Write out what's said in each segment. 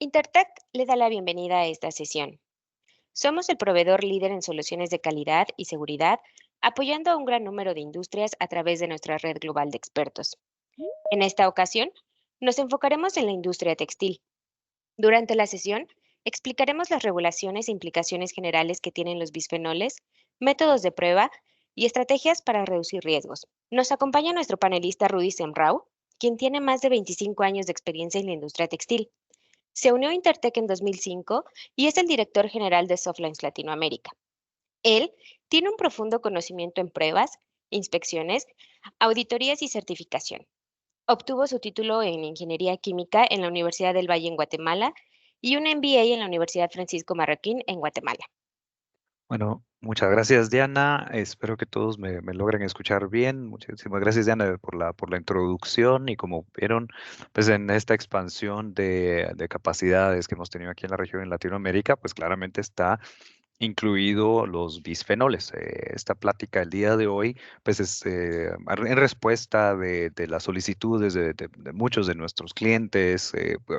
Intertech le da la bienvenida a esta sesión. Somos el proveedor líder en soluciones de calidad y seguridad, apoyando a un gran número de industrias a través de nuestra red global de expertos. En esta ocasión, nos enfocaremos en la industria textil. Durante la sesión, explicaremos las regulaciones e implicaciones generales que tienen los bisfenoles, métodos de prueba y estrategias para reducir riesgos. Nos acompaña nuestro panelista Rudy Semrau, quien tiene más de 25 años de experiencia en la industria textil. Se unió a Intertech en 2005 y es el director general de Softlines Latinoamérica. Él tiene un profundo conocimiento en pruebas, inspecciones, auditorías y certificación. Obtuvo su título en Ingeniería Química en la Universidad del Valle en Guatemala y un MBA en la Universidad Francisco Marroquín en Guatemala. Bueno, muchas gracias, Diana. Espero que todos me logren escuchar bien. Muchísimas gracias, Diana, por la introducción. Y como vieron, pues en esta expansión de capacidades que hemos tenido aquí en la región en Latinoamérica, pues claramente está incluido los bisfenoles. Esta plática el día de hoy, pues es en respuesta de las solicitudes de muchos de nuestros clientes,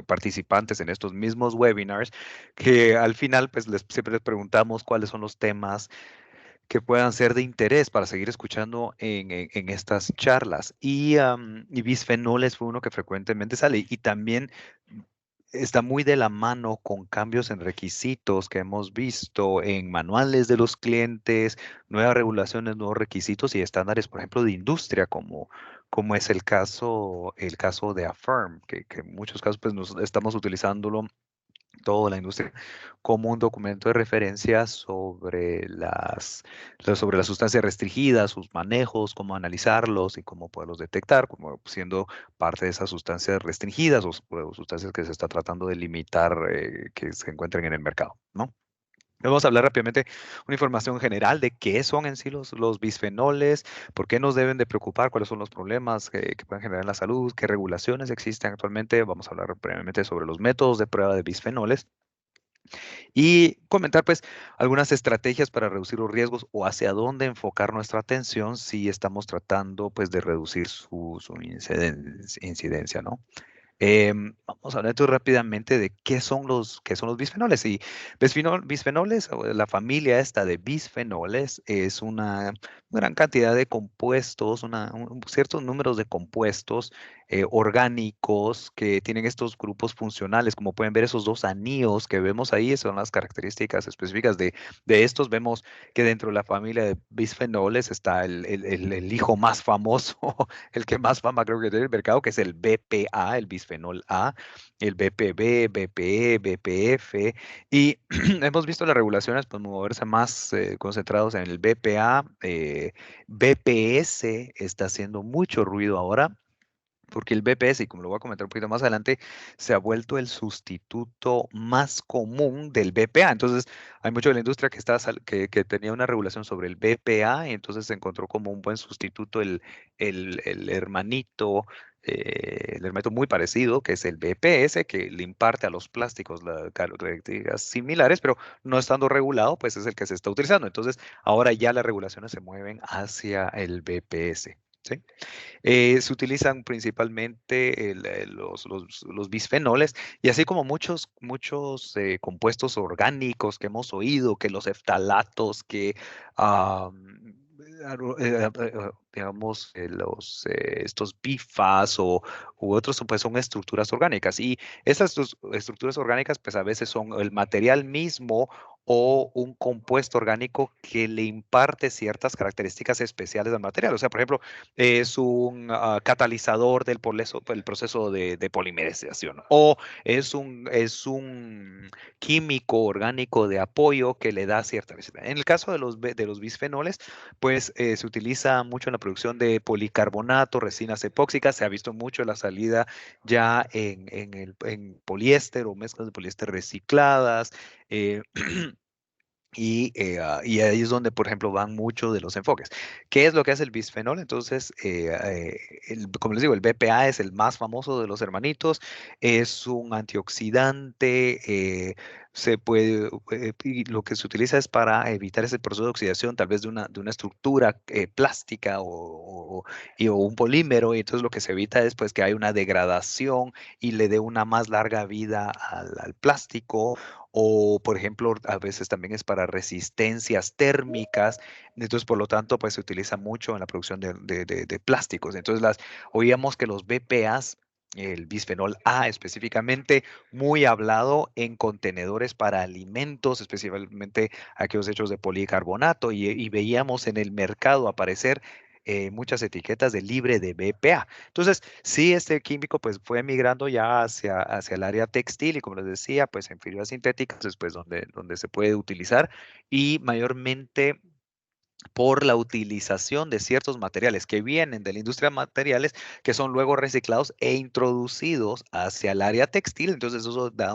participantes en estos mismos webinars, que al final, pues siempre les preguntamos cuáles son los temas que puedan ser de interés para seguir escuchando en estas charlas. Y bisfenoles fue uno que frecuentemente sale y también está muy de la mano con cambios en requisitos que hemos visto en manuales de los clientes, nuevas regulaciones, nuevos requisitos y estándares, por ejemplo, de industria, como es el caso de Affirm, que en muchos casos pues, estamos utilizándolo toda la industria como un documento de referencia sobre las sustancias restringidas, sus manejos, cómo analizarlos y cómo poderlos detectar, como siendo parte de esas sustancias restringidas o sustancias que se está tratando de limitar que se encuentren en el mercado, ¿no? Vamos a hablar rápidamente una información general de qué son en sí los bisfenoles, por qué nos deben de preocupar, cuáles son los problemas que pueden generar en la salud, qué regulaciones existen actualmente. Vamos a hablar brevemente sobre los métodos de prueba de bisfenoles y comentar pues algunas estrategias para reducir los riesgos o hacia dónde enfocar nuestra atención si estamos tratando pues de reducir su incidencia, ¿no? Vamos a hablar entonces rápidamente de qué son los bisfenoles. Y bisfenoles, o la familia esta de bisfenoles, es una gran cantidad de compuestos, ciertos números de compuestos orgánicos que tienen estos grupos funcionales. Como pueden ver, esos dos anillos que vemos ahí son las características específicas de estos. Vemos que dentro de la familia de bisfenoles está el hijo más famoso, el que más fama creo que tiene el mercado, que es el BPA, el bisfenol A, el BPB, BPE, BPF, y hemos visto las regulaciones pues, moverse más concentrados en el BPA. BPS está haciendo mucho ruido ahora porque el BPS, y como lo voy a comentar un poquito más adelante, se ha vuelto el sustituto más común del BPA. Entonces, hay mucho de la industria que tenía una regulación sobre el BPA y entonces se encontró como un buen sustituto el hermanito muy parecido, que es el BPS, que le imparte a los plásticos las características similares, pero no estando regulado, pues es el que se está utilizando. Entonces, ahora ya las regulaciones se mueven hacia el BPS. ¿Sí? Se utilizan principalmente los bisfenoles y así como muchos compuestos orgánicos que hemos oído, que los eftalatos, que ah, digamos, estos bifas u otros pues son estructuras orgánicas y esas estructuras orgánicas pues a veces son el material mismo o un compuesto orgánico que le imparte ciertas características especiales al material. O sea, por ejemplo, es un catalizador del proceso de polimerización o es un químico orgánico de apoyo que le da cierta visibilidad. En el caso de los bisfenoles, pues se utiliza mucho en la producción de policarbonato, resinas epóxicas, se ha visto mucho la salida ya en poliéster o mezclas de poliéster recicladas. eh, y ahí es donde, por ejemplo, van muchos de los enfoques. ¿Qué es lo que hace el bisfenol? Entonces, como les digo, el BPA es el más famoso de los hermanitos, es un antioxidante, se puede, y lo que se utiliza es para evitar ese proceso de oxidación, tal vez de una estructura plástica o un polímero, y entonces lo que se evita es pues que haya una degradación y le dé una más larga vida al plástico, o por ejemplo, a veces también es para resistencias térmicas, entonces por lo tanto pues se utiliza mucho en la producción de plásticos. Entonces oíamos que los BPAs, el bisfenol A específicamente, muy hablado en contenedores para alimentos, especialmente aquellos hechos de policarbonato, y veíamos en el mercado aparecer muchas etiquetas de libre de BPA. Entonces, sí, este químico pues fue migrando ya hacia el área textil y como les decía, pues en fibras sintéticas es pues donde se puede utilizar y mayormente por la utilización de ciertos materiales que vienen de la industria de materiales que son luego reciclados e introducidos hacia el área textil. Entonces eso da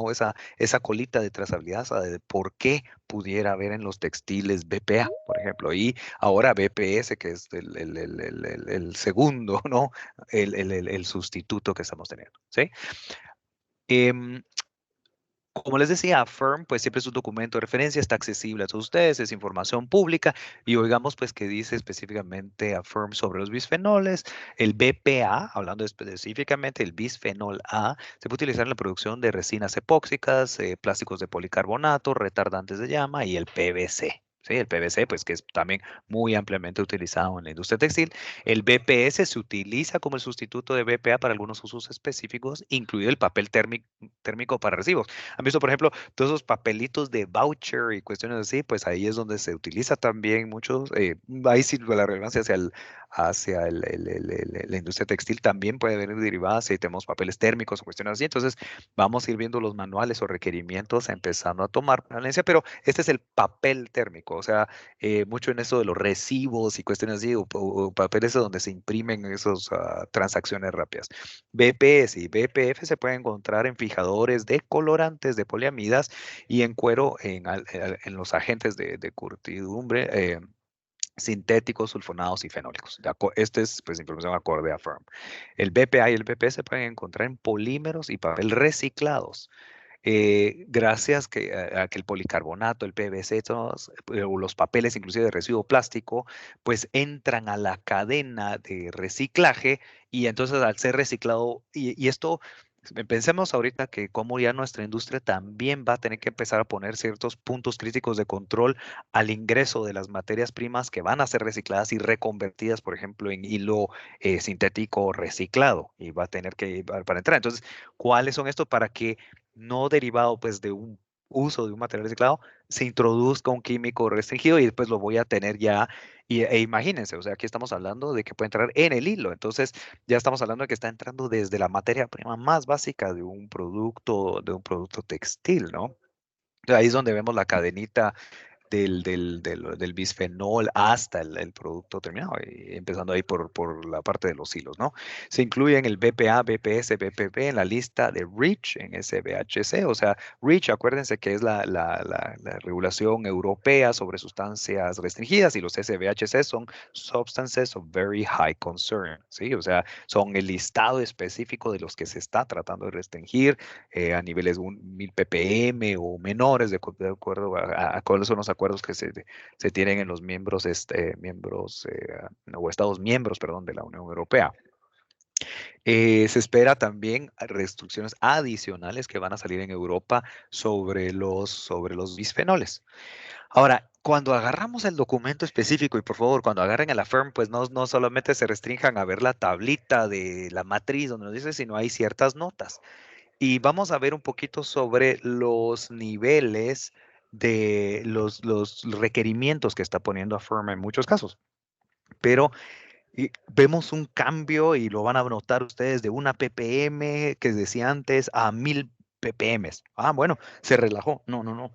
esa colita de trazabilidad, ¿sabe? De por qué pudiera haber en los textiles BPA, por ejemplo, y ahora BPS, que es el segundo, ¿no? El sustituto que estamos teniendo, ¿sí? Em, Como les decía, Affirm, pues siempre es un documento de referencia, está accesible a todos ustedes, es información pública y oigamos pues que dice específicamente Affirm sobre los bisfenoles, el BPA, hablando específicamente del bisfenol A, se puede utilizar en la producción de resinas epóxicas, plásticos de policarbonato, retardantes de llama y el PVC. Sí, el PVC, pues que es también muy ampliamente utilizado en la industria textil. El BPS se utiliza como el sustituto de BPA para algunos usos específicos, incluido el papel térmico para recibos. ¿Han visto, por ejemplo, todos esos papelitos de voucher y cuestiones así? Pues ahí es donde se utiliza también muchos, ahí sí la relevancia la industria textil también puede venir derivada si tenemos papeles térmicos o cuestiones así. Entonces, vamos a ir viendo los manuales o requerimientos empezando a tomar valencia, pero este es el papel térmico, o sea, mucho en eso de los recibos y cuestiones así, o papeles donde se imprimen esas transacciones rápidas. BPS y BPF se pueden encontrar en fijadores de colorantes de poliamidas y en cuero en los agentes de curtidumbre sintéticos, sulfonados y fenólicos. Este es pues información acorde a Firm. El BPA y el BPS se pueden encontrar en polímeros y papel reciclados. Gracias a que el policarbonato, el PVC, o los papeles inclusive de residuo plástico, pues entran a la cadena de reciclaje y entonces al ser reciclado, y esto, pensemos ahorita que como ya nuestra industria también va a tener que empezar a poner ciertos puntos críticos de control al ingreso de las materias primas que van a ser recicladas y reconvertidas, por ejemplo, en hilo sintético reciclado y va a tener que para entrar. Entonces, ¿cuáles son estos para que no derivado pues de un uso de un material reciclado, se introduzca un químico restringido y después lo voy a tener ya, imagínense, o sea, aquí estamos hablando de que puede entrar en el hilo, entonces ya estamos hablando de que está entrando desde la materia prima más básica de un producto textil, ¿no? Ahí es donde vemos la cadenita del bisfenol hasta el producto terminado, y empezando ahí por la parte de los hilos, ¿no? Se incluyen el BPA, BPS, BPP en la lista de REACH en SBHC, o sea, REACH, acuérdense que es la regulación europea sobre sustancias restringidas y los SBHC son Substances of Very High Concern, ¿sí? O sea, son el listado específico de los que se está tratando de restringir a niveles 1000 ppm o menores, de acuerdo a cuáles son los acuerdos que se tienen en los miembros o estados miembros, perdón, de la Unión Europea. Se espera también restricciones adicionales que van a salir en Europa sobre los bisfenoles. Ahora, cuando agarramos el documento específico, y por favor, cuando agarren a la firm, pues no solamente se restrinjan a ver la tablita de la matriz donde nos dice, sino hay ciertas notas. Y vamos a ver un poquito sobre los niveles de los requerimientos que está poniendo Affirm en muchos casos. Pero vemos un cambio y lo van a notar ustedes de una ppm que decía antes a 1000 ppm. Ah, bueno, se relajó. No.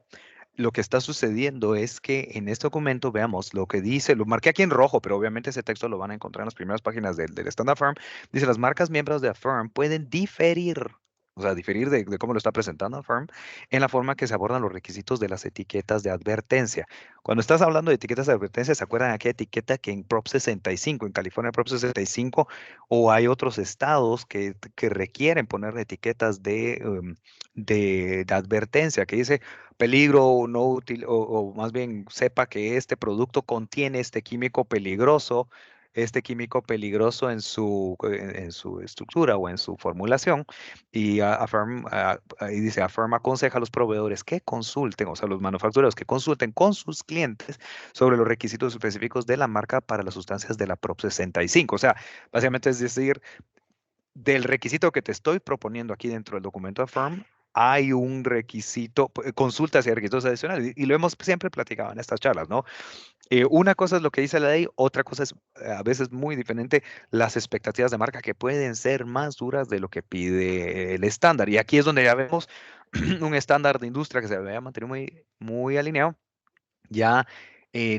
Lo que está sucediendo es que en este documento, veamos lo que dice, lo marqué aquí en rojo, pero obviamente ese texto lo van a encontrar en las primeras páginas del Standard Firm. Dice, las marcas miembros de Affirm pueden diferir o sea, diferir de cómo lo está presentando Affirm, en la forma que se abordan los requisitos de las etiquetas de advertencia. Cuando estás hablando de etiquetas de advertencia, ¿se acuerdan de aquella etiqueta que en Prop 65, en California Prop 65, o hay otros estados que requieren poner etiquetas de advertencia que dice peligro no útil, o más bien sepa que este producto contiene este químico peligroso en su estructura o en su formulación? Y ahí dice, Affirm aconseja a los proveedores que consulten, o sea, los manufactureros que consulten con sus clientes sobre los requisitos específicos de la marca para las sustancias de la Prop 65. O sea, básicamente es decir, del requisito que te estoy proponiendo aquí dentro del documento Affirm, hay un requisito, consultas y requisitos adicionales, y lo hemos siempre platicado en estas charlas, ¿no? Una cosa es lo que dice la ley, otra cosa es a veces muy diferente las expectativas de marca que pueden ser más duras de lo que pide el estándar. Y aquí es donde ya vemos un estándar de industria que se debe mantener muy alineado, ya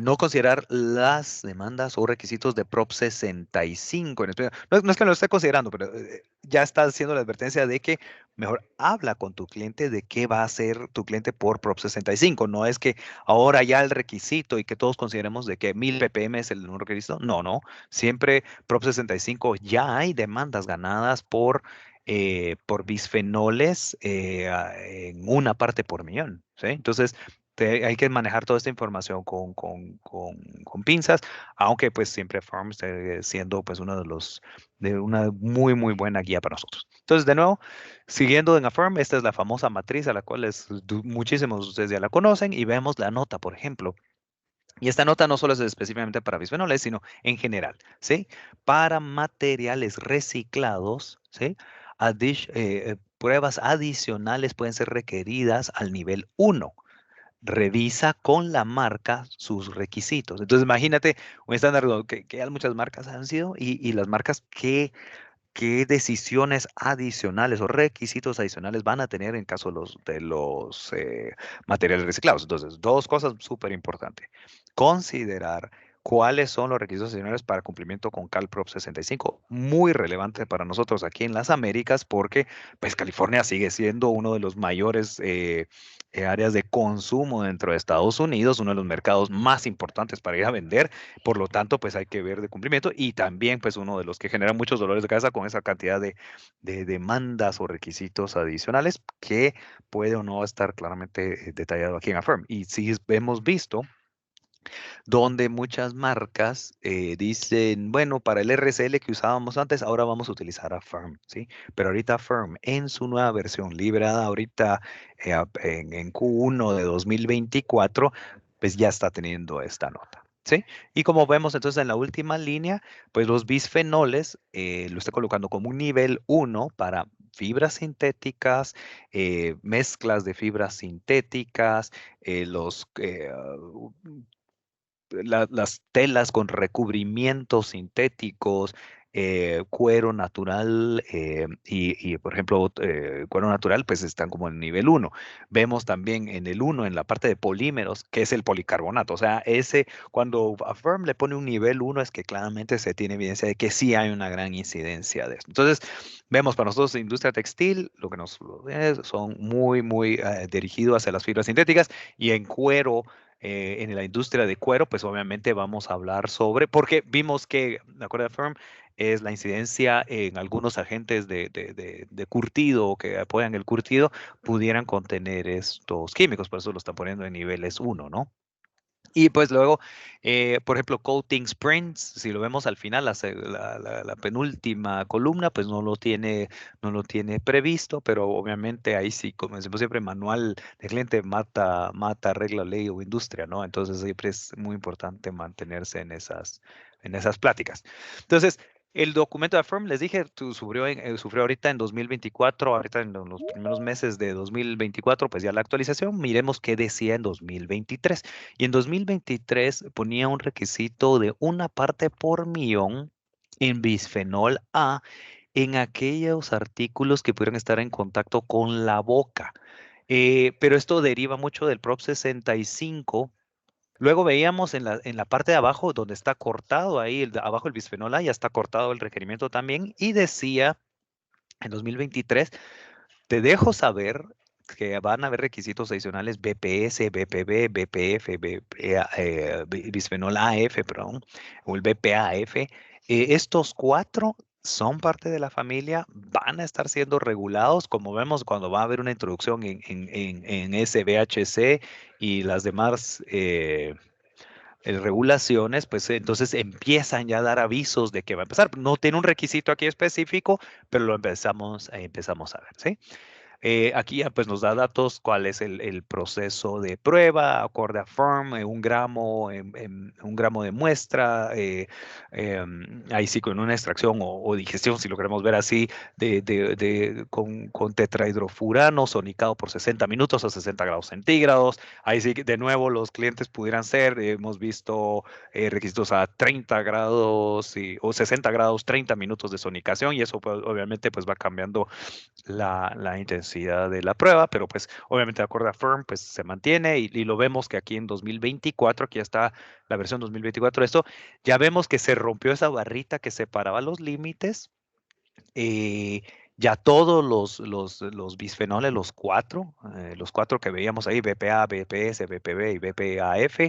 no considerar las demandas o requisitos de Prop 65 en especial. No es que no lo esté considerando, pero ya está haciendo la advertencia de que mejor habla con tu cliente de qué va a hacer tu cliente por Prop 65. No es que ahora ya el requisito y que todos consideremos de que 1000 ppm es el número requisito. No, no. Siempre Prop 65 ya hay demandas ganadas por bisfenoles en una parte por millón. ¿Sí? Entonces, hay que manejar toda esta información con pinzas, aunque pues siempre Farm sigue siendo pues uno de una muy buena guía para nosotros. Entonces, de nuevo, siguiendo en Affirm, esta es la famosa matriz a la cual muchísimos de ustedes ya la conocen, y vemos la nota, por ejemplo. Y esta nota no solo es específicamente para bisfenoles, sino en general, ¿sí? Para materiales reciclados, ¿sí? Pruebas adicionales pueden ser requeridas al nivel 1. Revisa con la marca sus requisitos. Entonces, imagínate un estándar que ya muchas marcas han sido, y las marcas qué decisiones adicionales o requisitos adicionales van a tener en caso de los materiales reciclados. Entonces, dos cosas súper importantes. Considerar cuáles son los requisitos adicionales para cumplimiento con CalProp 65. Muy relevante para nosotros aquí en las Américas, porque pues California sigue siendo uno de los mayores áreas de consumo dentro de Estados Unidos, uno de los mercados más importantes para ir a vender. Por lo tanto, pues hay que ver de cumplimiento, y también pues uno de los que genera muchos dolores de cabeza con esa cantidad de demandas o requisitos adicionales que puede o no estar claramente detallado aquí en Affirm. Y sí hemos visto donde muchas marcas dicen, bueno, para el RCL que usábamos antes, ahora vamos a utilizar Affirm, ¿sí? Pero ahorita Affirm en su nueva versión, liberada ahorita en Q1 de 2024, pues ya está teniendo esta nota. ¿Sí? Y como vemos entonces en la última línea, pues los bisfenoles lo está colocando como un nivel 1 para fibras sintéticas, mezclas de fibras sintéticas, las telas con recubrimientos sintéticos, cuero natural, por ejemplo, cuero natural, pues están como en nivel 1. Vemos también en el 1, en la parte de polímeros, que es el policarbonato. O sea, cuando Affirm le pone un nivel 1, es que claramente se tiene evidencia de que sí hay una gran incidencia de esto. Entonces, vemos para nosotros, industria textil, lo que son muy dirigidos hacia las fibras sintéticas, y en cuero, en la industria de cuero, pues obviamente vamos a hablar porque vimos que, de acuerdo a Firm, es la incidencia en algunos agentes de curtido o que apoyan el curtido, pudieran contener estos químicos, por eso lo están poniendo en niveles 1, ¿no? Y pues luego, por ejemplo, coating sprints, si lo vemos al final, la penúltima columna, pues no lo tiene previsto, pero obviamente ahí sí, como decimos siempre, manual de cliente mata regla, ley o industria, ¿no? Entonces siempre es muy importante mantenerse en esas pláticas. Entonces, el documento de Affirm, les dije, sufrió ahorita en 2024, ahorita en los primeros meses de 2024, pues ya la actualización. Miremos qué decía en 2023. Y en 2023 ponía un requisito de una parte por millón en bisfenol A en aquellos artículos que pudieran estar en contacto con la boca. Pero esto deriva mucho del Prop 65. Luego veíamos en la parte de abajo donde está cortado ahí, abajo el bisfenol A, ya está cortado el requerimiento también, y decía en 2023 Te dejo saber que van a haber requisitos adicionales BPS, BPB, BPF, bisfenol AF, perdón, o el BPAF. Estos cuatro son parte de la familia, van a estar siendo regulados, como vemos cuando va a haber una introducción en SBHC y las demás regulaciones, pues entonces empiezan ya a dar avisos de que va a empezar. No tiene un requisito aquí específico, pero lo empezamos a ver, ¿sí? Aquí ya pues nos da datos cuál es el proceso de prueba, acorde a firm, 1 gramo, un gramo de muestra, ahí sí con una extracción o digestión, si lo queremos ver así, con tetrahidrofurano sonicado por 60 minutos a 60 grados centígrados. Ahí sí que de nuevo los clientes pudieran ser, hemos visto requisitos a 30 grados o 60 grados, 30 minutos de sonicación y eso pues, obviamente pues va cambiando la intensidad de la prueba, pero pues obviamente de acuerdo a Firm pues se mantiene y lo vemos que aquí en 2024, aquí ya está la versión 2024, esto ya vemos que se rompió esa barrita que separaba los límites. eh, ya todos los bisfenoles, los cuatro que veíamos ahí, BPA, BPS, BPB y BPAF,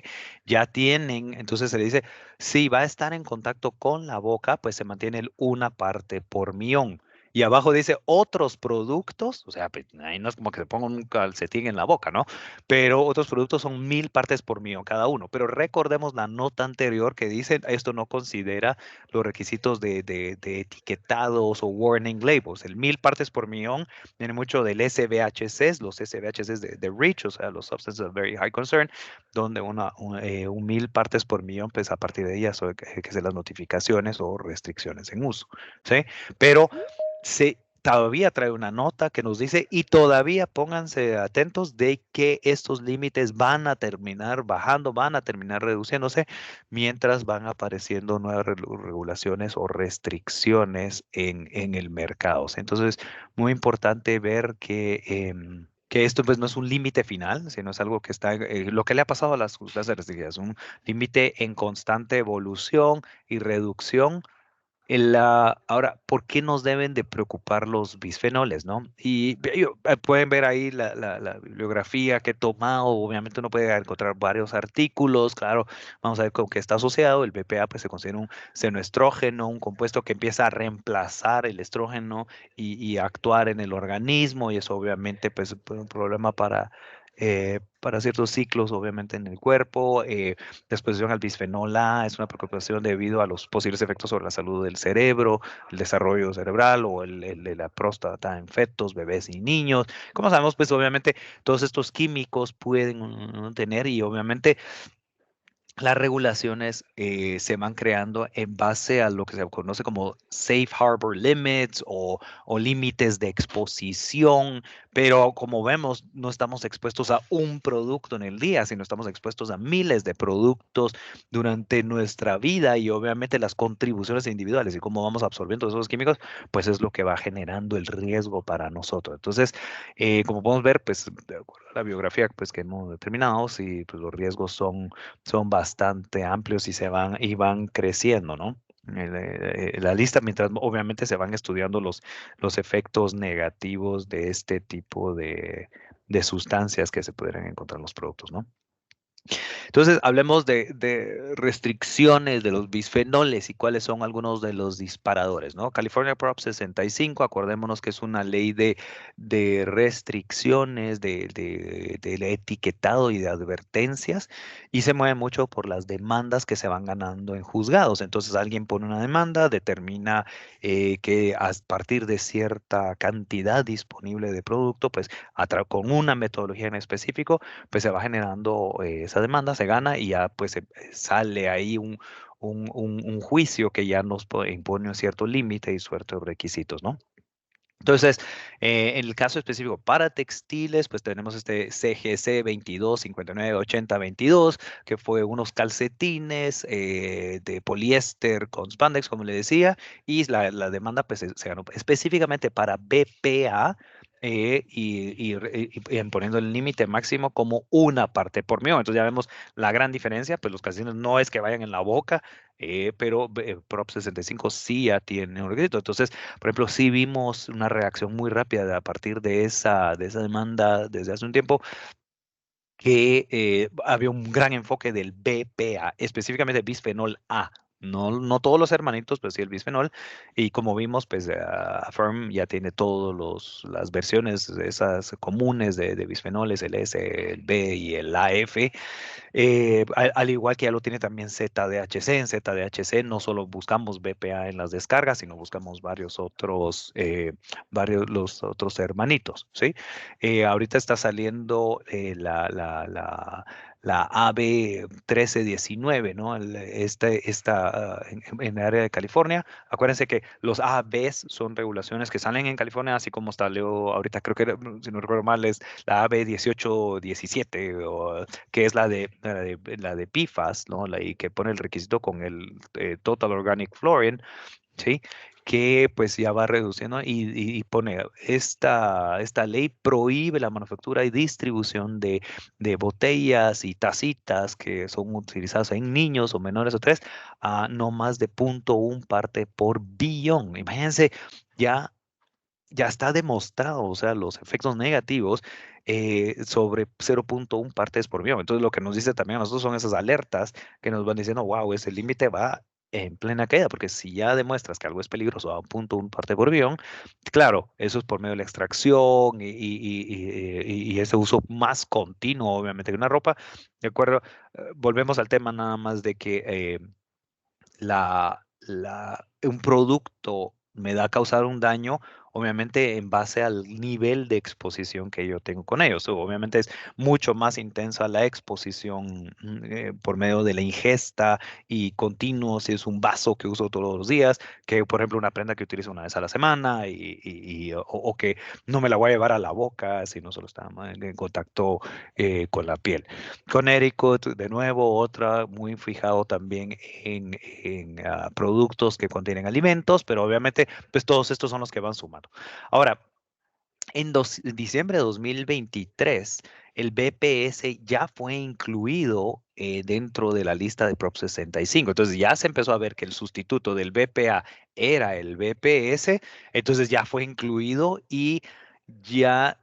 ya tienen, entonces se le dice, si va a estar en contacto con la boca, pues se mantiene el 1 parte por millón. Y abajo dice otros productos, o sea, pues, ahí no es como que se ponga un calcetín en la boca, ¿no? Pero otros productos son 1000 partes por millón cada uno. Pero recordemos la nota anterior que dice, esto no considera los requisitos de etiquetados o warning labels. El 1000 partes por millón viene mucho del SBHCs, los SBHCs de REACH, o sea, los Substances of Very High Concern, donde un 1000 partes por millón, pues a partir de ellas, que se las notificaciones o restricciones en uso, ¿sí? Pero todavía trae una nota que nos dice, y todavía pónganse atentos de que estos límites van a terminar bajando, van a terminar reduciéndose, mientras van apareciendo nuevas regulaciones o restricciones en el mercado. Entonces, muy importante ver que esto pues no es un límite final, sino es algo que está, lo que le ha pasado a las sustancias restringidas, un límite en constante evolución y reducción. Ahora, ¿por qué nos deben de preocupar los bisfenoles, no? Y pueden ver ahí la bibliografía que he tomado. Obviamente uno puede encontrar varios artículos. Claro, vamos a ver con qué está asociado. El BPA pues, se considera un senoestrógeno, un compuesto que empieza a reemplazar el estrógeno y actuar en el organismo. Y eso obviamente pues, es un problema para ciertos ciclos, obviamente, en el cuerpo. La exposición al bisfenol A es una preocupación debido a los posibles efectos sobre la salud del cerebro, el desarrollo cerebral o el de la próstata en fetos, bebés y niños. Como sabemos, pues obviamente todos estos químicos pueden tener y obviamente las regulaciones se van creando en base a lo que se conoce como Safe Harbor Limits o límites de exposición, pero como vemos, no estamos expuestos a un producto en el día, sino estamos expuestos a miles de productos durante nuestra vida y obviamente las contribuciones individuales y cómo vamos absorbiendo esos químicos, pues es lo que va generando el riesgo para nosotros. Entonces, como podemos ver, pues de acuerdo a la biografía pues, que hemos determinado, sí, pues los riesgos son bastante amplios y van creciendo, ¿no? La lista, mientras obviamente se van estudiando los efectos negativos de este tipo de sustancias que se pudieran encontrar en los productos, ¿no? Entonces, hablemos de restricciones de los bisfenoles y cuáles son algunos de los disparadores, ¿no? California Prop 65, acordémonos que es una ley de restricciones, del etiquetado y de advertencias, y se mueve mucho por las demandas que se van ganando en juzgados. Entonces, alguien pone una demanda, determina que a partir de cierta cantidad disponible de producto, pues con una metodología en específico, pues se va generando esa demanda, se gana y ya pues sale ahí un juicio que ya nos impone un cierto límite y ciertos requisitos, ¿no? Entonces, en el caso específico para textiles, pues tenemos este CGC 22598022, que fue unos calcetines de poliéster con spandex, como le decía, y la demanda pues se ganó específicamente para BPA. y poniendo el límite máximo como una parte por millón. Entonces ya vemos la gran diferencia, pues los casinos no es que vayan en la boca, pero Prop 65 sí ya tiene un requisito. Entonces, por ejemplo, sí vimos una reacción muy rápida a partir de esa demanda desde hace un tiempo, que había un gran enfoque del BPA, específicamente bisfenol A. No, no todos los hermanitos, pero sí el bisfenol. Y como vimos, pues Affirm ya tiene todas las versiones esas comunes de bisfenoles, el S, el B y el AF. Al igual que ya lo tiene también ZDHC. En ZDHC no solo buscamos BPA en las descargas, sino buscamos varios los otros hermanitos, ¿sí? Ahorita está saliendo la AB 1319, ¿no? En el área de California. Acuérdense que los ABs son regulaciones que salen en California, así como salió ahorita, creo que, si no recuerdo mal, es la AB 1817, que es la de PFAS, ¿no? Y que pone el requisito con el Total Organic Fluorine, ¿sí? Que pues ya va reduciendo y pone, esta ley prohíbe la manufactura y distribución de botellas y tacitas que son utilizadas en niños o menores de 3 a no más de 0,1 parte por billón. Imagínense, ya ya está demostrado, o sea, los efectos negativos sobre 0,1 partes por millón. Entonces, lo que nos dice también a nosotros son esas alertas que nos van diciendo, wow, ese límite va en plena caída, porque si ya demuestras que algo es peligroso a 0,1 parte por millón, claro, eso es por medio de la extracción y ese uso más continuo, obviamente, que una ropa. De acuerdo, volvemos al tema nada más de que un producto me da a causar un daño, obviamente en base al nivel de exposición que yo tengo con ellos. Obviamente es mucho más intensa la exposición por medio de la ingesta y continuo, si es un vaso que uso todos los días, que por ejemplo una prenda que utilizo una vez a la semana o que no me la voy a llevar a la boca si no solo está en contacto con la piel. Connecticut, de nuevo, otra muy fijado también en productos que contienen alimentos, pero obviamente, pues todos estos son los que van sumando. Ahora, en diciembre de 2023, el BPS ya fue incluido dentro de la lista de Prop 65. Entonces ya se empezó a ver que el sustituto del BPA era el BPS, entonces ya fue incluido y ya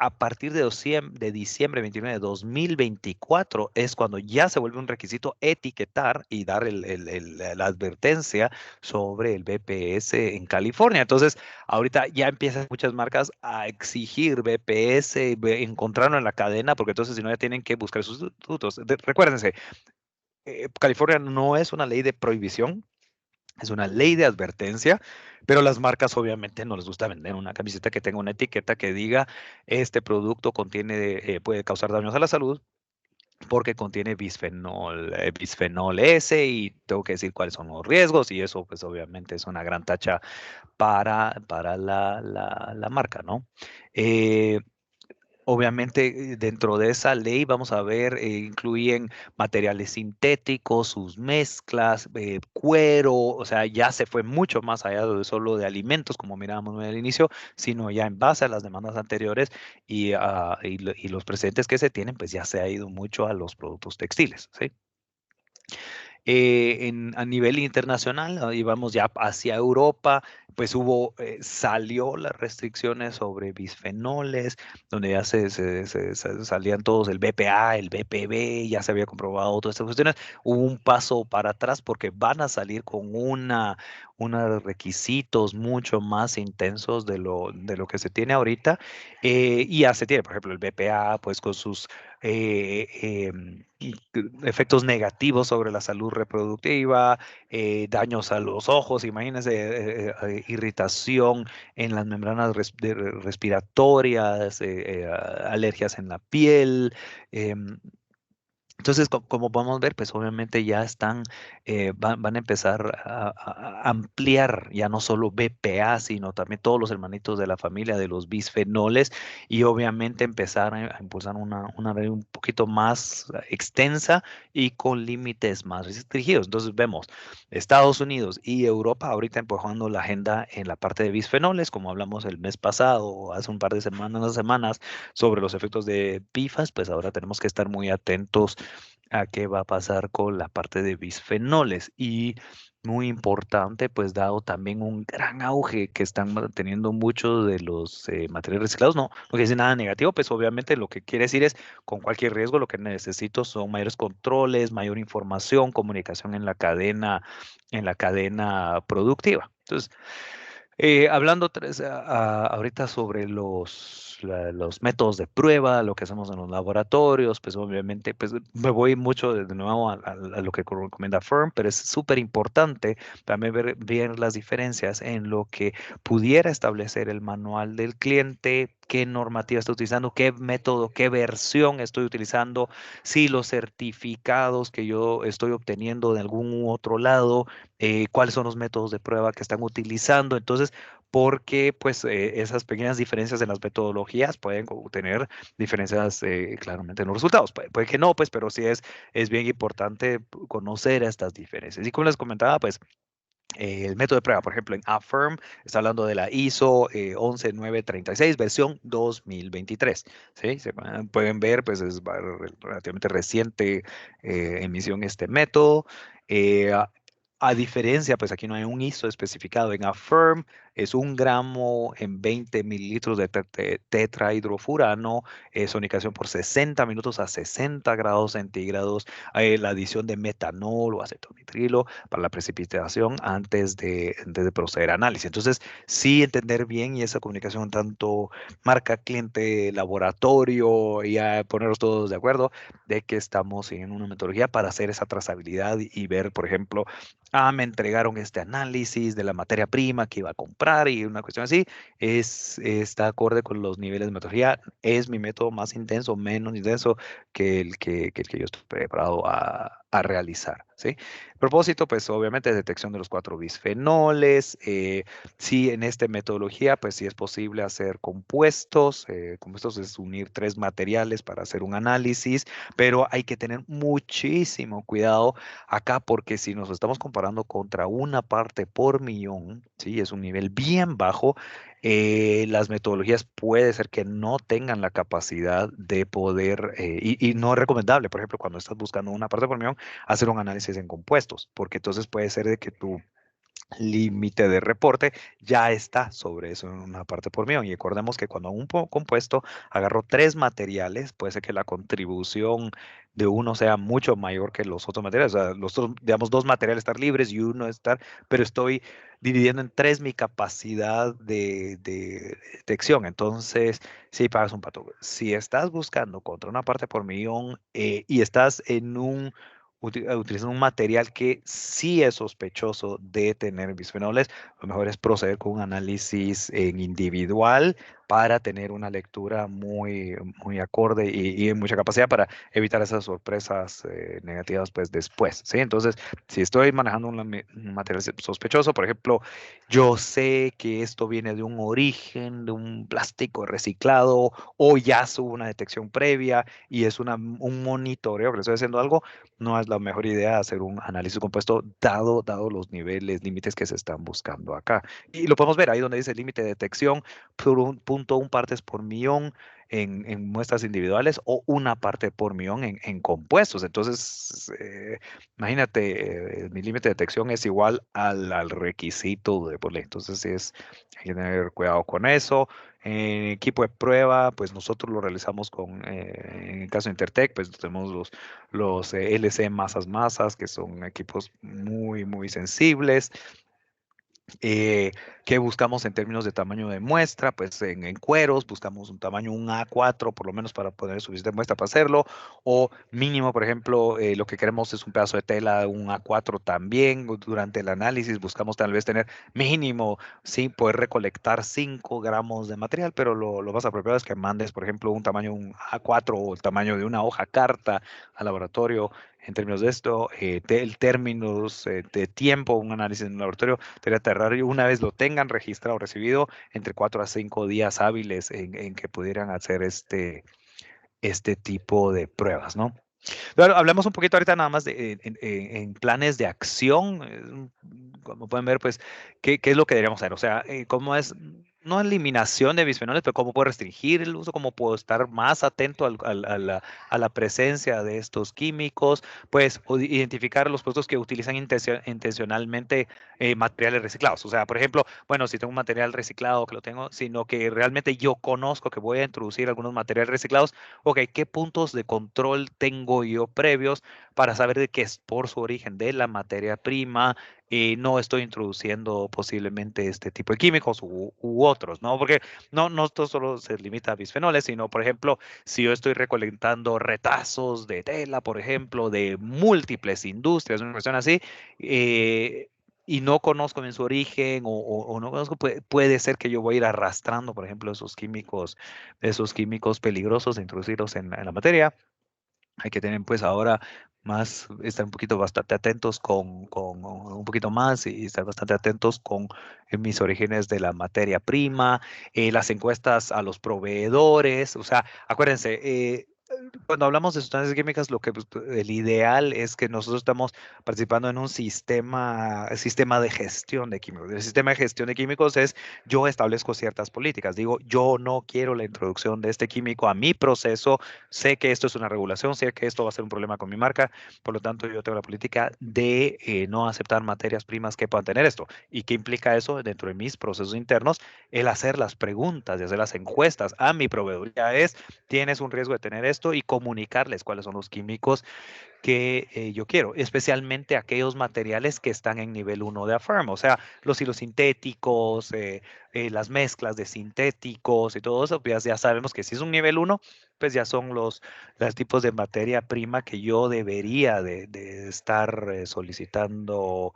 a partir de diciembre 29 de 2024 es cuando ya se vuelve un requisito etiquetar y dar la advertencia sobre el BPS en California. Entonces, ahorita ya empiezan muchas marcas a exigir BPS, encontrarlo en la cadena, porque entonces si no ya tienen que buscar sustitutos. Recuérdense, California no es una ley de prohibición, es una ley de advertencia, pero las marcas obviamente no les gusta vender una camiseta que tenga una etiqueta que diga este producto puede causar daños a la salud porque contiene bisfenol S y tengo que decir cuáles son los riesgos y eso pues obviamente es una gran tacha para la marca, ¿no? Eh, Obviamente, dentro de esa ley vamos a ver, incluyen materiales sintéticos, sus mezclas, cuero, o sea, ya se fue mucho más allá de solo de alimentos, como mirábamos al inicio, sino ya en base a las demandas anteriores y los precedentes que se tienen, pues ya se ha ido mucho a los productos textiles, ¿sí? A nivel internacional, y vamos ya hacia Europa, pues salió las restricciones sobre bisfenoles, donde ya salían todos el BPA, el BPB, ya se había comprobado todas estas cuestiones. Hubo un paso para atrás porque van a salir con unos requisitos mucho más intensos de lo que se tiene ahorita. Y ya se tiene, por ejemplo, el BPA, pues con sus eh, efectos negativos sobre la salud reproductiva, daños a los ojos, imagínense, irritación en las membranas respiratorias, alergias en la piel. em, Entonces, como podemos ver, pues obviamente ya están, van a empezar a ampliar ya no solo BPA, sino también todos los hermanitos de la familia de los bisfenoles y obviamente empezar a impulsar una red un poquito más extensa y con límites más restringidos. Entonces vemos Estados Unidos y Europa ahorita empujando la agenda en la parte de bisfenoles, como hablamos el mes pasado o hace un par de semanas, unas semanas, sobre los efectos de PFAS, pues ahora tenemos que estar muy atentos a qué va a pasar con la parte de bisfenoles. Y muy importante, pues dado también un gran auge que están teniendo muchos de los materiales reciclados, no quiere decir nada negativo, pues obviamente lo que quiere decir es con cualquier riesgo lo que necesito son mayores controles, mayor información, comunicación en la cadena productiva. Entonces, hablando ahorita sobre los métodos de prueba, lo que hacemos en los laboratorios, pues obviamente pues, me voy mucho de nuevo a lo que recomienda Firm, pero es súper importante también ver bien las diferencias en lo que pudiera establecer el manual del cliente, qué normativa está utilizando, qué método, qué versión estoy utilizando, si los certificados que yo estoy obteniendo de algún otro lado, cuáles son los métodos de prueba que están utilizando. Entonces, porque pues esas pequeñas diferencias en las metodologías pueden tener diferencias claramente en los resultados. Puede que no, pues, pero sí es bien importante conocer estas diferencias. Y como les comentaba, pues el método de prueba, por ejemplo, en Affirm, está hablando de la ISO 11936, versión 2023. ¿Sí? Pueden ver, pues es relativamente reciente emisión este método. Eh, a, a diferencia, pues aquí no hay un ISO especificado en Affirm, es 1 gramo en 20 mililitros de tetrahidrofurano, sonicación por 60 minutos a 60 grados centígrados, la adición de metanol o acetonitrilo para la precipitación antes de proceder a análisis. Entonces, sí entender bien y esa comunicación tanto marca, cliente, laboratorio y a ponernos todos de acuerdo de que estamos en una metodología para hacer esa trazabilidad y ver, por ejemplo, me entregaron este análisis de la materia prima que iba a comprar y una cuestión así, está acorde con los niveles de metodología, es mi método más intenso, menos intenso que el que yo estoy preparado a realizar, ¿sí? Propósito, pues obviamente detección de los 4 bisfenoles. Sí, en esta metodología, pues sí es posible hacer compuestos. Compuestos es unir 3 materiales para hacer un análisis, pero hay que tener muchísimo cuidado acá porque si nos estamos comparando contra una parte por millón, sí, es un nivel bien bajo. Las metodologías puede ser que no tengan la capacidad de poder, y no es recomendable, por ejemplo, cuando estás buscando una parte por millón, hacer un análisis en compuestos, porque entonces puede ser de que tu límite de reporte ya está sobre eso en una parte por millón. Y recordemos que cuando un compuesto agarró 3 materiales, puede ser que la contribución de uno sea mucho mayor que los otros materiales. O sea, los otros, digamos, 2 materiales estar libres y uno estar, pero estoy dividiendo en 3 mi capacidad de detección. Entonces, sí, pagas un pato. Si estás buscando contra una parte por millón y estás en utilizando un material que sí es sospechoso de tener bisfenoles, lo mejor es proceder con un análisis en individual para tener una lectura muy acorde y mucha capacidad para evitar esas sorpresas negativas pues después, ¿sí? Entonces, si estoy manejando un material sospechoso, por ejemplo, yo sé que esto viene de un origen, de un plástico reciclado o ya hubo una detección previa y es un monitoreo que le estoy haciendo algo, no es la mejor idea hacer un análisis compuesto dado los niveles, límites que se están buscando acá. Y lo podemos ver ahí donde dice límite de detección, por 1.1 partes por millón en muestras individuales o 1 parte por millón en compuestos. Entonces, imagínate, mi límite de detección es igual al requisito de por ley. Entonces, hay que tener cuidado con eso. En equipo de prueba, pues nosotros lo realizamos en el caso de Intertech, pues tenemos los LC masas, que son equipos muy sensibles. Eh, ¿Qué buscamos en términos de tamaño de muestra? Pues en cueros buscamos un tamaño, un A4, por lo menos para poner suficiente muestra para hacerlo, o mínimo, por ejemplo, lo que queremos es un pedazo de tela, un A4 también. Durante el análisis buscamos tal vez tener mínimo, sí, poder recolectar 5 gramos de material, pero lo más apropiado es que mandes, por ejemplo, un tamaño, un A4 o el tamaño de una hoja carta al laboratorio. En términos de esto, el términos de tiempo, un análisis en un laboratorio sería aterrar y una vez lo tengan registrado, recibido, entre 4 a 5 días hábiles en que pudieran hacer este tipo de pruebas, ¿no? Pero hablemos un poquito ahorita nada más de, en planes de acción. Como pueden ver, pues, ¿qué es lo que deberíamos hacer? O sea, ¿cómo es, no eliminación de bisfenoles, pero cómo puedo restringir el uso, cómo puedo estar más atento a la presencia de estos químicos? Pues, o identificar los productos que utilizan intencionalmente materiales reciclados. O sea, por ejemplo, bueno, si tengo un material reciclado que lo tengo, sino que realmente yo conozco que voy a introducir algunos materiales reciclados. Ok, ¿qué puntos de control tengo yo previos para saber de que es por su origen de la materia prima y no estoy introduciendo posiblemente este tipo de químicos u otros, ¿no? Porque no esto solo se limita a bisfenoles, sino, por ejemplo, si yo estoy recolectando retazos de tela, por ejemplo, de múltiples industrias, una cuestión así, y no conozco bien su origen o no conozco, puede ser que yo voy a ir arrastrando, por ejemplo, esos químicos peligrosos de introducirlos en la materia. Hay que tener pues ahora más, estar un poquito bastante atentos con un poquito más y estar bastante atentos con mis orígenes de la materia prima, las encuestas a los proveedores. O sea, acuérdense, cuando hablamos de sustancias químicas, lo que pues, el ideal es que nosotros estamos participando en un sistema de gestión de químicos. El sistema de gestión de químicos es yo establezco ciertas políticas. Digo, yo no quiero la introducción de este químico a mi proceso. Sé que esto es una regulación, sé que esto va a ser un problema con mi marca, por lo tanto yo tengo la política de no aceptar materias primas que puedan tener esto. ¿Y qué implica eso dentro de mis procesos internos? El hacer las preguntas y hacer las encuestas a mi proveedor. Ya es, tienes un riesgo de tener esto y comunicarles cuáles son los químicos que yo quiero, especialmente aquellos materiales que están en nivel uno de AFIRM, o sea, los hilos sintéticos, las mezclas de sintéticos y todo eso, pues ya sabemos que si es un nivel uno, pues ya son los tipos de materia prima que yo debería de estar solicitando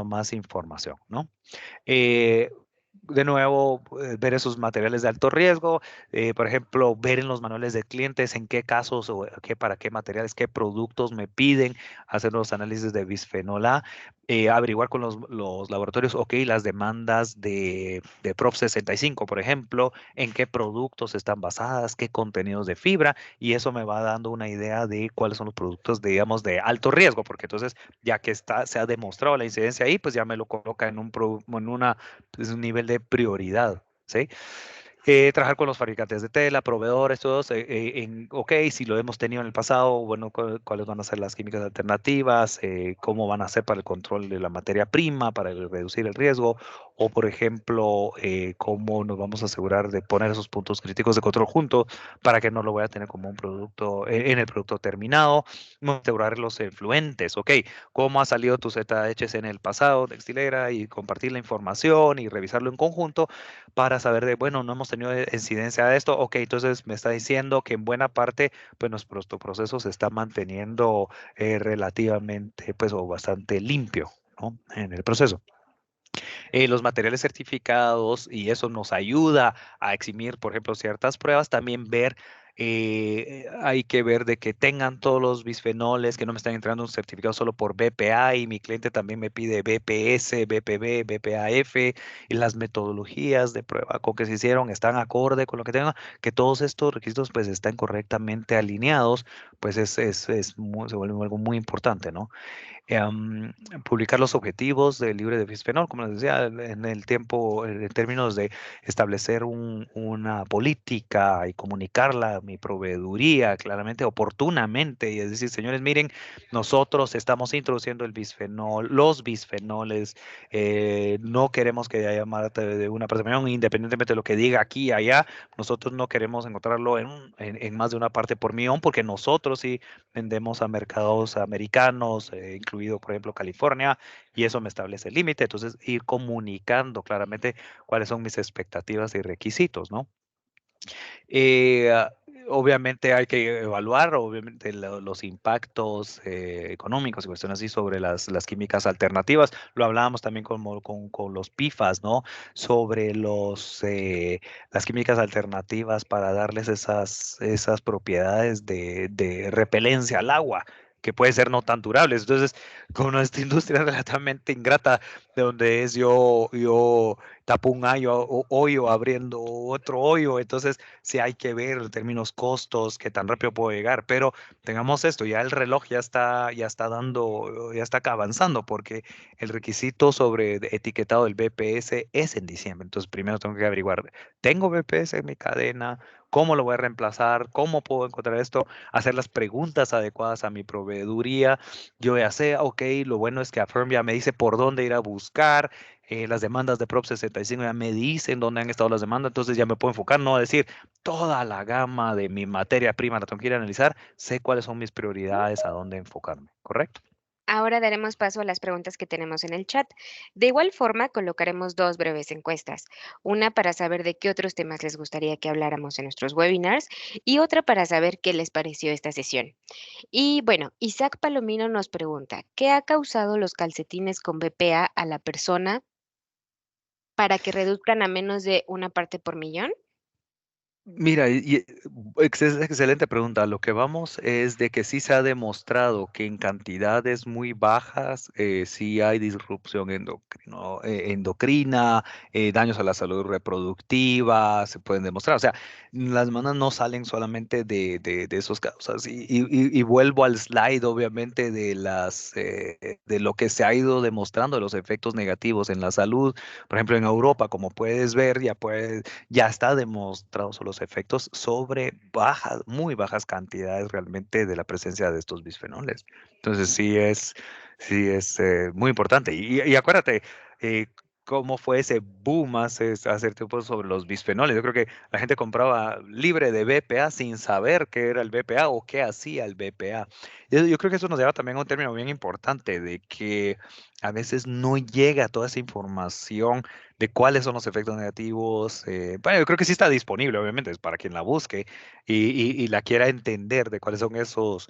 más información, ¿no? Eh, de nuevo, ver esos materiales de alto riesgo, por ejemplo, ver en los manuales de clientes en qué casos o para qué materiales, qué productos me piden hacer los análisis de bisfenol A, averiguar con los laboratorios, ok, las demandas de Prop 65, por ejemplo, en qué productos están basadas, qué contenidos de fibra, y eso me va dando una idea de cuáles son los productos, digamos, de alto riesgo, porque entonces, ya que se ha demostrado la incidencia ahí, pues ya me lo coloca en una es un nivel de prioridad, ¿sí? Trabajar con los fabricantes de tela, proveedores, todos, ok, si lo hemos tenido en el pasado, bueno, cuáles van a ser las químicas alternativas, cómo van a ser para el control de la materia prima, para reducir el riesgo, o por ejemplo, cómo nos vamos a asegurar de poner esos puntos críticos de control juntos para que no lo voy a tener como un producto en el producto terminado, vamos a asegurar los influentes, ok, cómo ha salido tu ZHC en el pasado, textilera, y compartir la información y revisarlo en conjunto para saber de, bueno, no hemos tenido incidencia de esto, ok, entonces me está diciendo que en buena parte, pues nuestro proceso se está manteniendo relativamente, pues, o bastante limpio, ¿no? En el proceso. Los materiales certificados y eso nos ayuda a eximir, por ejemplo, ciertas pruebas, también ver, hay que ver de que tengan todos los bisfenoles, que no me están entrando un certificado solo por BPA y mi cliente también me pide BPS, BPB, BPAF y las metodologías de prueba con que se hicieron están acorde con lo que tengan, que todos estos requisitos pues están correctamente alineados, pues se vuelve algo muy importante, ¿no? em, Publicar los objetivos del libre de bisfenol, como les decía, en el tiempo, en términos de establecer una política y comunicarla mi proveeduría claramente, oportunamente, y es decir, señores, miren, nosotros estamos introduciendo el bisfenol, los bisfenoles, no queremos que haya más de una presentación, independientemente de lo que diga aquí y allá, nosotros no queremos encontrarlo en más de una parte por millón, porque nosotros sí vendemos a mercados americanos, incluido, por ejemplo, California, y eso me establece el límite. Entonces, ir comunicando claramente cuáles son mis expectativas y requisitos, ¿no? Ah, obviamente hay que evaluar, obviamente, los impactos económicos y cuestiones así sobre las químicas alternativas. Lo hablábamos también con los PIFAS, ¿no? Sobre las químicas alternativas para darles esas propiedades de repelencia al agua, que puede ser no tan durables. Entonces, con esta industria relativamente ingrata, de donde es yo tapo un hoyo abriendo otro hoyo, entonces sí hay que ver en términos costos, qué tan rápido puedo llegar, pero tengamos esto, ya el reloj ya está dando, ya está acá avanzando, porque el requisito sobre etiquetado del BPS es en diciembre, entonces primero tengo que averiguar, ¿tengo BPS en mi cadena? ¿Cómo lo voy a reemplazar? ¿Cómo puedo encontrar esto? Hacer las preguntas adecuadas a mi proveeduría. Yo ya sé, ok, lo bueno es que Affirm ya me dice por dónde ir a buscar, las demandas de Prop 65 ya me dicen dónde han estado las demandas, entonces ya me puedo enfocar, no a decir toda la gama de mi materia prima la tengo que ir a analizar, sé cuáles son mis prioridades, a dónde enfocarme, ¿correcto? Ahora daremos paso a las preguntas que tenemos en el chat. De igual forma, colocaremos dos breves encuestas, una para saber de qué otros temas les gustaría que habláramos en nuestros webinars y otra para saber qué les pareció esta sesión. Y bueno, Isaac Palomino nos pregunta, ¿qué ha causado los calcetines con BPA a la persona para que reduzcan a menos de una parte por millón? Mira, excelente pregunta. Lo que vamos es de que sí se ha demostrado que en cantidades muy bajas sí hay disrupción endocrina, daños a la salud reproductiva, se pueden demostrar. O sea, las manas no salen solamente de esos causas. Y vuelvo al slide, obviamente, de lo que se ha ido demostrando de los efectos negativos en la salud. Por ejemplo, en Europa, como puedes ver, ya está demostrado los efectos sobre bajas, muy bajas cantidades realmente de la presencia de estos bisfenoles. Entonces sí es muy importante. Y acuérdate, eh, cómo fue ese boom hace tiempo sobre los bisfenoles. Yo creo que la gente compraba libre de BPA sin saber qué era el BPA o qué hacía el BPA. Yo creo que eso nos lleva también a un término bien importante de que a veces no llega toda esa información de cuáles son los efectos negativos. Bueno, yo creo que sí está disponible, obviamente, es para quien la busque y la quiera entender de cuáles son esos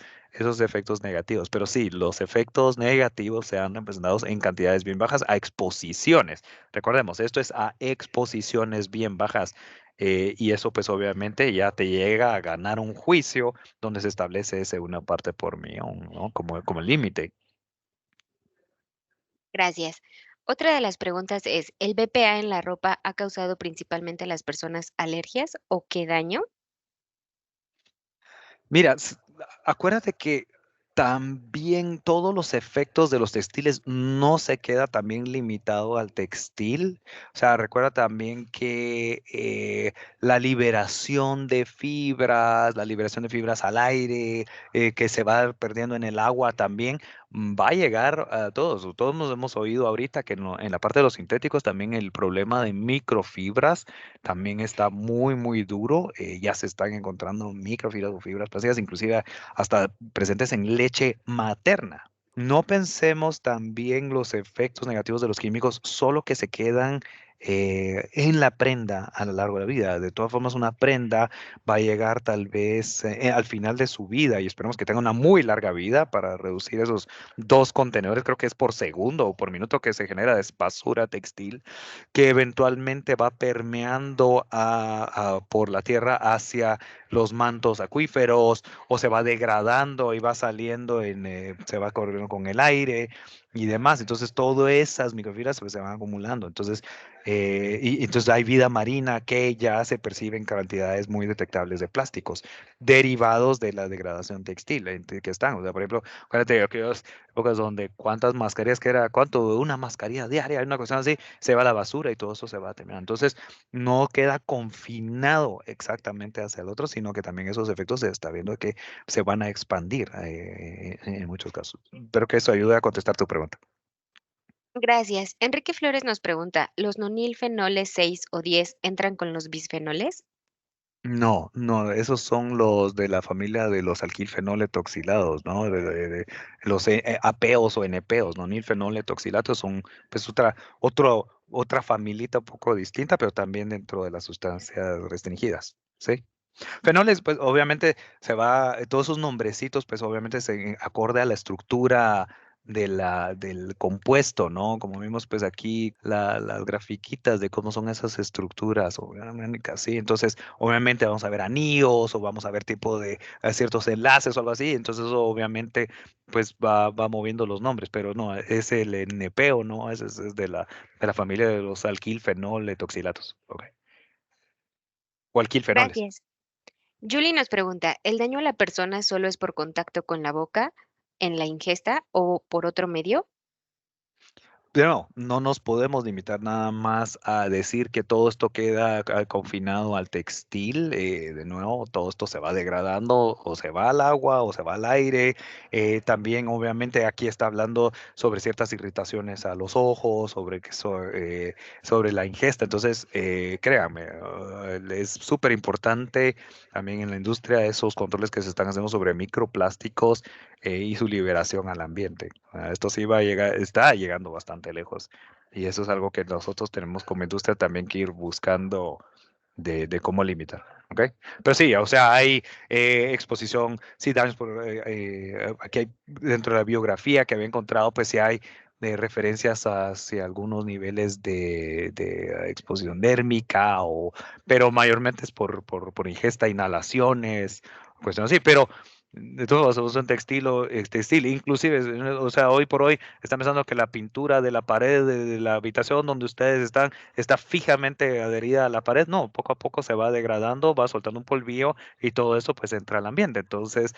efectos negativos. Pero sí, los efectos negativos se han representado en cantidades bien bajas a exposiciones. Recordemos, esto es a exposiciones bien bajas. Y eso pues obviamente ya te llega a ganar un juicio donde se establece ese una parte por millón, ¿no? Como el límite. Gracias. Otra de las preguntas es, ¿el BPA en la ropa ha causado principalmente a las personas alergias o qué daño? Mira, acuérdate que también todos los efectos de los textiles no se queda también limitado al textil. O sea, recuerda también que la liberación de fibras al aire, que se va perdiendo en el agua también, va a llegar a todos. Todos nos hemos oído ahorita que en la parte de los sintéticos también el problema de microfibras también está muy, muy duro. Ya se están encontrando microfibras o fibras plásticas, inclusive hasta presentes en leche materna. No pensemos también los efectos negativos de los químicos solo que se quedan en la prenda a lo largo de la vida. De todas formas, una prenda va a llegar tal vez al final de su vida y esperemos que tenga una muy larga vida para reducir esos 2 contenedores, creo que es por segundo o por minuto que se genera de basura textil que eventualmente va permeando por la tierra hacia los mantos acuíferos o se va degradando y va saliendo se va corriendo con el aire. y demás. Entonces, todas esas microfibras pues, se van acumulando. Entonces, y entonces hay vida marina que ya se perciben cantidades muy detectables de plásticos derivados de la degradación textil que están. O sea, por ejemplo, acuérdate de aquellas épocas donde cuántas mascarillas que era, cuánto, una mascarilla diaria, una cuestión así, se va a la basura y todo eso se va a terminar. Entonces, no queda confinado exactamente hacia el otro, sino que también esos efectos se está viendo que se van a expandir en muchos casos. Espero que eso ayude a contestar tu pregunta. Gracias. Enrique Flores nos pregunta, ¿los nonilfenoles 6 o 10 entran con los bisfenoles? No, no, esos son los de la familia de los alquilfenoletoxilados, ¿no? Los apeos o NPeos, ¿no? Nilfenoletoxilatos son pues otra familita un poco distinta, pero también dentro de las sustancias restringidas, ¿sí? Fenoles, pues obviamente todos esos nombrecitos, pues obviamente se acorde a la estructura del compuesto, ¿no? Como vimos pues aquí las grafiquitas de cómo son esas estructuras orgánicas, ¿sí? Entonces, obviamente vamos a ver anillos o vamos a ver tipo de ciertos enlaces o algo así, entonces eso obviamente pues va moviendo los nombres, pero no, es el NPO, ¿no? Ese es de la familia de los alquilfenoletoxilatos, ¿ok? O alquilfenoles. Gracias. Julie nos pregunta, ¿el daño a la persona solo es por contacto con la boca en la ingesta o por otro medio? Pero no nos podemos limitar nada más a decir que todo esto queda confinado al textil. De nuevo, todo esto se va degradando o se va al agua o se va al aire. También, obviamente, aquí está hablando sobre ciertas irritaciones a los ojos, sobre la ingesta. Entonces, créanme, es súper importante también en la industria esos controles que se están haciendo sobre microplásticos y su liberación al ambiente. Esto sí va a llegar, está llegando bastante lejos. Y eso es algo que nosotros tenemos como industria también que ir buscando de cómo limitar. ¿Ok? Pero sí, o sea, hay exposición, sí, daños aquí hay dentro de la biografía que había encontrado, pues sí hay de referencias hacia algunos niveles de exposición dérmica, pero mayormente es por ingesta, inhalaciones, cuestiones así, pero de todos usan textil, inclusive, o sea, hoy por hoy están pensando que la pintura de la pared de la habitación donde ustedes están está fijamente adherida a la pared. No, poco a poco se va degradando, va soltando un polvillo y todo eso pues entra al ambiente. Entonces,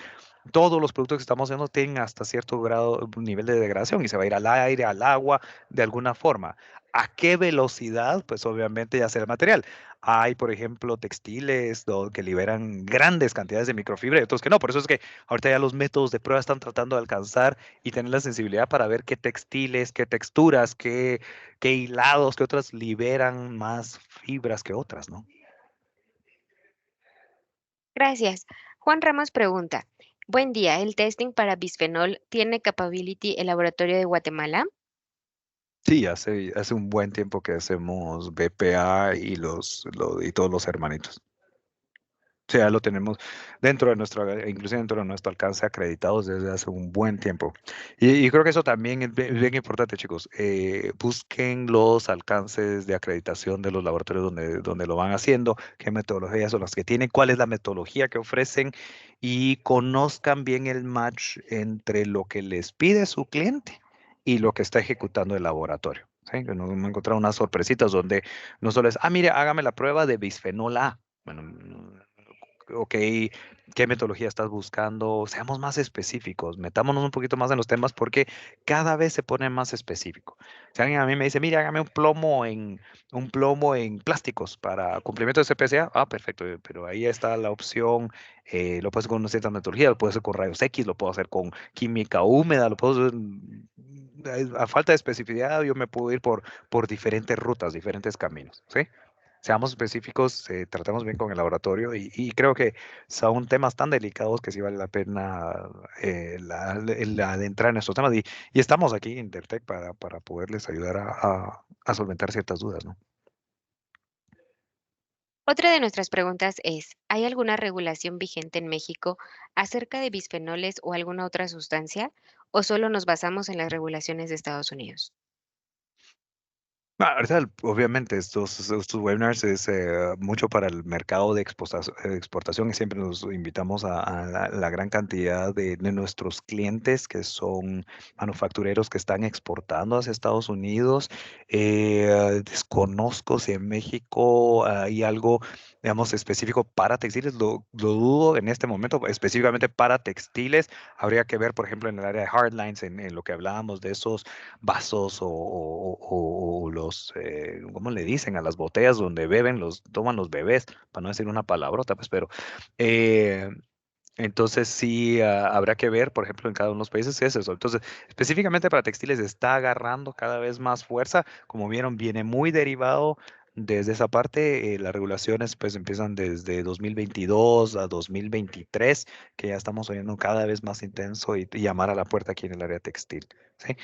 todos los productos que estamos haciendo tienen hasta cierto grado, nivel de degradación y se va a ir al aire, al agua, de alguna forma. ¿A qué velocidad? Pues obviamente ya será el material. Hay, por ejemplo, textiles que liberan grandes cantidades de microfibra y otros que no. Por eso es que ahorita ya los métodos de prueba están tratando de alcanzar y tener la sensibilidad para ver qué textiles, qué texturas, qué hilados, qué otras liberan más fibras que otras, ¿no? Gracias. Juan Ramos pregunta, buen día, ¿el testing para bisfenol tiene capability el laboratorio de Guatemala? Sí, hace un buen tiempo que hacemos BPA y todos los hermanitos. O sea, lo tenemos inclusive dentro de nuestro alcance acreditados desde hace un buen tiempo. Y creo que eso también es bien importante, chicos. Busquen los alcances de acreditación de los laboratorios donde lo van haciendo, qué metodologías son las que tienen, cuál es la metodología que ofrecen y conozcan bien el match entre lo que les pide su cliente y lo que está ejecutando el laboratorio. ¿Sí? Que nos hemos encontrado unas sorpresitas donde no solo es, mire, hágame la prueba de bisfenol A. Bueno, ok, qué metodología estás buscando, seamos más específicos, metámonos un poquito más en los temas porque cada vez se pone más específico. Si alguien a mí me dice, mira, hágame un plomo en plásticos para cumplimiento de CPCA, perfecto, pero ahí está la opción, lo puedo hacer con una cierta metodología, lo puedo hacer con rayos X, lo puedo hacer con química húmeda, lo puedo hacer, a falta de especificidad, yo me puedo ir por diferentes rutas, diferentes caminos, ¿sí? Seamos específicos, tratemos bien con el laboratorio y creo que son temas tan delicados que sí vale la pena el adentrar en estos temas y estamos aquí en Intertech para poderles ayudar a solventar ciertas dudas, ¿no? Otra de nuestras preguntas es, ¿hay alguna regulación vigente en México acerca de bisfenoles o alguna otra sustancia? ¿O solo nos basamos en las regulaciones de Estados Unidos? Ahorita, obviamente, estos webinars es mucho para el mercado de exportación y siempre nos invitamos a la gran cantidad de nuestros clientes que son manufactureros que están exportando hacia Estados Unidos. Desconozco si en México hay algo, digamos, específico para textiles. Lo dudo en este momento, específicamente para textiles. Habría que ver, por ejemplo, en el área de hardlines, en lo que hablábamos de esos vasos o los, ¿cómo le dicen? A las botellas donde beben, toman los bebés, para no decir una palabrota, pues, pero eh, entonces sí habrá que ver, por ejemplo, en cada uno de los países qué es eso. Entonces, específicamente para textiles está agarrando cada vez más fuerza. Como vieron, viene muy derivado desde esa parte. Las regulaciones pues empiezan desde 2022 a 2023, que ya estamos oyendo cada vez más intenso y llamar a la puerta aquí en el área textil. ¿Sí?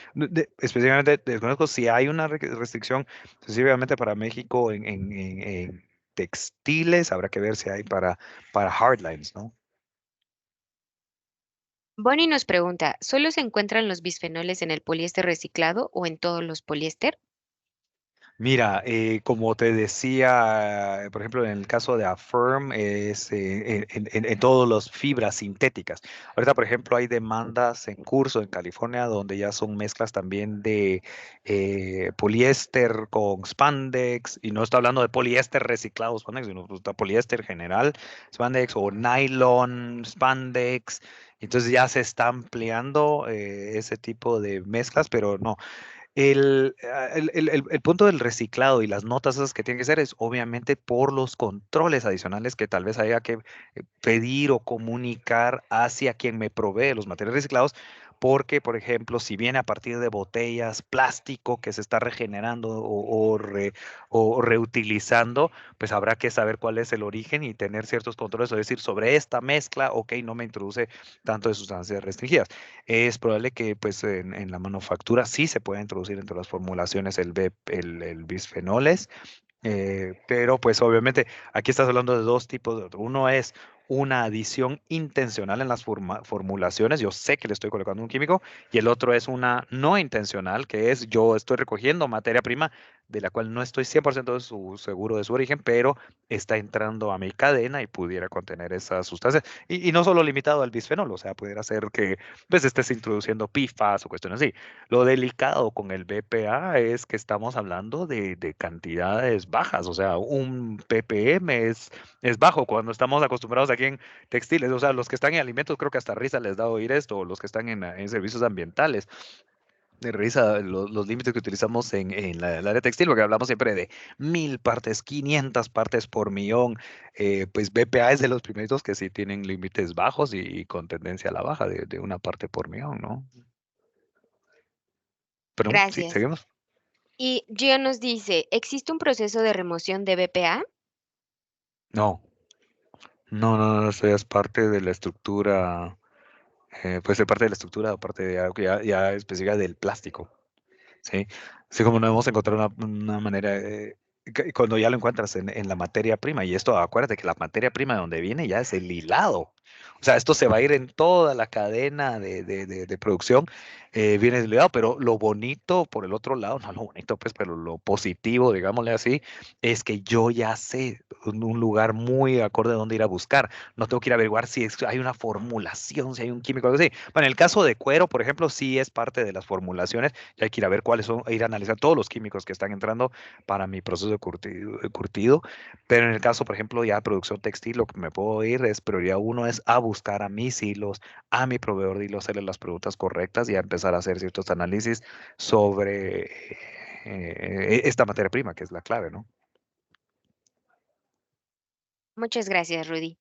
Específicamente, desconozco si hay una restricción específicamente para México en textiles. Habrá que ver si hay para hardlines, ¿no? Bonnie nos pregunta, ¿solo se encuentran los bisfenoles en el poliéster reciclado o en todos los poliéster? Mira, como te decía, por ejemplo, en el caso de Affirm, es en todas las fibras sintéticas. Ahorita, por ejemplo, hay demandas en curso en California donde ya son mezclas también de poliéster con spandex, y no está hablando de poliéster reciclado spandex, sino pues, está poliéster general, spandex o nylon, spandex. Entonces ya se está ampliando ese tipo de mezclas, pero no. El punto del reciclado y las notas esas que tienen que ser es obviamente por los controles adicionales que tal vez haya que pedir o comunicar hacia quien me provee los materiales reciclados, porque, por ejemplo, si viene a partir de botellas, plástico que se está regenerando o reutilizando, pues habrá que saber cuál es el origen y tener ciertos controles, o decir, sobre esta mezcla, ok, no me introduce tanto de sustancias restringidas. Es probable que pues en la manufactura sí se pueda introducir entre las formulaciones el bisfenoles, pero pues obviamente aquí estás hablando de dos tipos. Uno es una adición intencional en las formulaciones, yo sé que le estoy colocando un químico, y el otro es una no intencional, que es yo estoy recogiendo materia prima de la cual no estoy 100% seguro de su origen, pero está entrando a mi cadena y pudiera contener esas sustancias. Y no solo limitado al bisfenol, o sea, pudiera ser que pues estés introduciendo PFAS o cuestiones así. Lo delicado con el BPA es que estamos hablando de cantidades bajas, o sea, un ppm es bajo cuando estamos acostumbrados aquí en textiles, o sea, los que están en alimentos creo que hasta risa les da oír esto, o los que están en servicios ambientales. De risa los límites que utilizamos en el área textil, porque hablamos siempre de 1000 partes, 500 partes por millón. Pues BPA es de los primeros que sí tienen límites bajos y con tendencia a la baja de una parte por millón, ¿no? Pero sí, Gracias. seguimos. Y Gio nos dice, ¿existe un proceso de remoción de BPA? No, no, eso ya es parte de la estructura, puede ser parte de la estructura o parte de algo que ya específica del plástico, ¿sí? Así como no hemos encontrado una manera, cuando ya lo encuentras en la materia prima, y esto, acuérdate que la materia prima de donde viene ya es el hilado. O sea, esto se va a ir en toda la cadena de producción, viene del hilado, pero lo bonito, por el otro lado, no lo bonito, pues, pero lo positivo, digámosle así, es que yo ya sé un lugar muy acorde a dónde ir a buscar. No tengo que ir a averiguar si hay una formulación, si hay un químico, algo así. Bueno, en el caso de cuero, por ejemplo, sí es parte de las formulaciones, y hay que ir a ver cuáles son, e ir a analizar todos los químicos que están entrando para mi proceso de curtido. Pero en el caso, por ejemplo, ya de producción textil, lo que me puedo ir es prioridad uno es a buscar a mis hilos, a mi proveedor de hilos, hacerle las preguntas correctas y a empezar a hacer ciertos análisis sobre esta materia prima, que es la clave, ¿no? Muchas gracias, Rudy.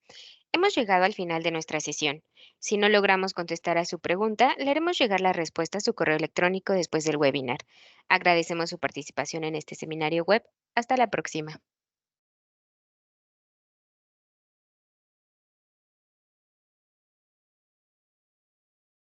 Hemos llegado al final de nuestra sesión. Si no logramos contestar a su pregunta, le haremos llegar la respuesta a su correo electrónico después del webinar. Agradecemos su participación en este seminario web. Hasta la próxima.